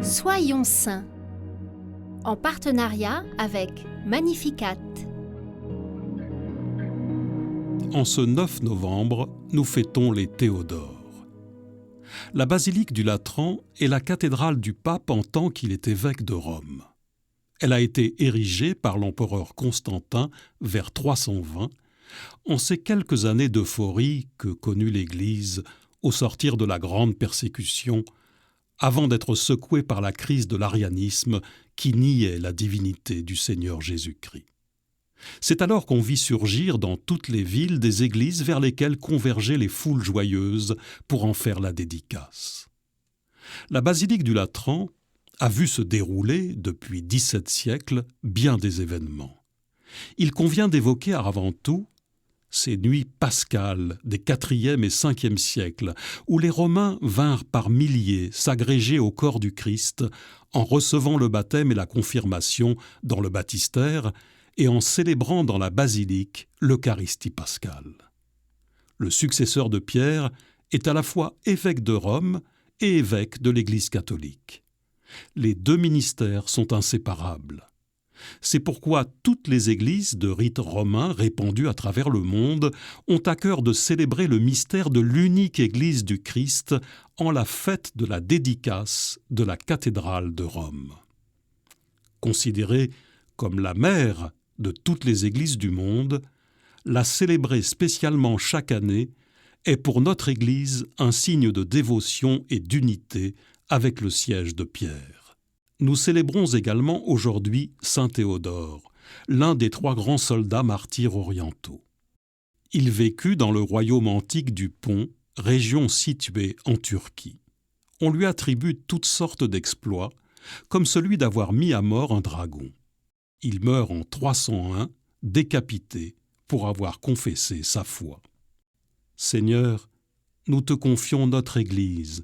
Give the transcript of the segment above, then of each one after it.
Soyons saints, en partenariat avec Magnificat. En ce 9 novembre, nous fêtons les Théodores. La basilique du Latran est la cathédrale du pape en tant qu'il est évêque de Rome. Elle a été érigée par l'empereur Constantin vers 320, en ces quelques années d'euphorie que connut l'Église au sortir de la grande persécution, avant d'être secouée par la crise de l'arianisme qui niait la divinité du Seigneur Jésus-Christ. C'est alors qu'on vit surgir dans toutes les villes des églises vers lesquelles convergeaient les foules joyeuses pour en faire la dédicace. La basilique du Latran a vu se dérouler, depuis 17 siècles, bien des événements. Il convient d'évoquer avant tout ces nuits pascales des 4e et 5e siècles, où les Romains vinrent par milliers s'agréger au corps du Christ en recevant le baptême et la confirmation dans le baptistère et en célébrant dans la basilique l'Eucharistie pascale. Le successeur de Pierre est à la fois évêque de Rome et évêque de l'Église catholique. Les deux ministères sont inséparables. C'est pourquoi toutes les églises de rite romain répandues à travers le monde ont à cœur de célébrer le mystère de l'unique Église du Christ en la fête de la dédicace de la cathédrale de Rome. Considérée comme la mère de toutes les églises du monde, la célébrer spécialement chaque année est pour notre Église un signe de dévotion et d'unité avec le siège de Pierre. Nous célébrons également aujourd'hui Saint Théodore, l'un des 3 grands soldats martyrs orientaux. Il vécut dans le royaume antique du Pont, région située en Turquie. On lui attribue toutes sortes d'exploits, comme celui d'avoir mis à mort un dragon. Il meurt en 301, décapité, pour avoir confessé sa foi. Seigneur, nous te confions notre Église,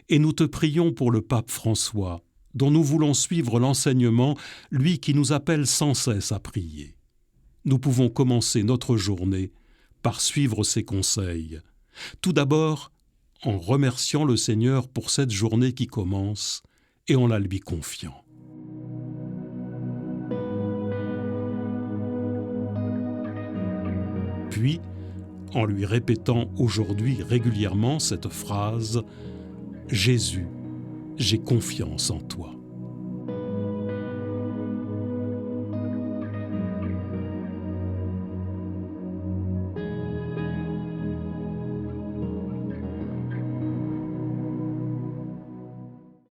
et nous te prions pour le pape François, dont nous voulons suivre l'enseignement, lui qui nous appelle sans cesse à prier. Nous pouvons commencer notre journée par suivre ses conseils. Tout d'abord, en remerciant le Seigneur pour cette journée qui commence et en la lui confiant. Puis, en lui répétant aujourd'hui régulièrement cette phrase « Jésus, j'ai confiance en toi ».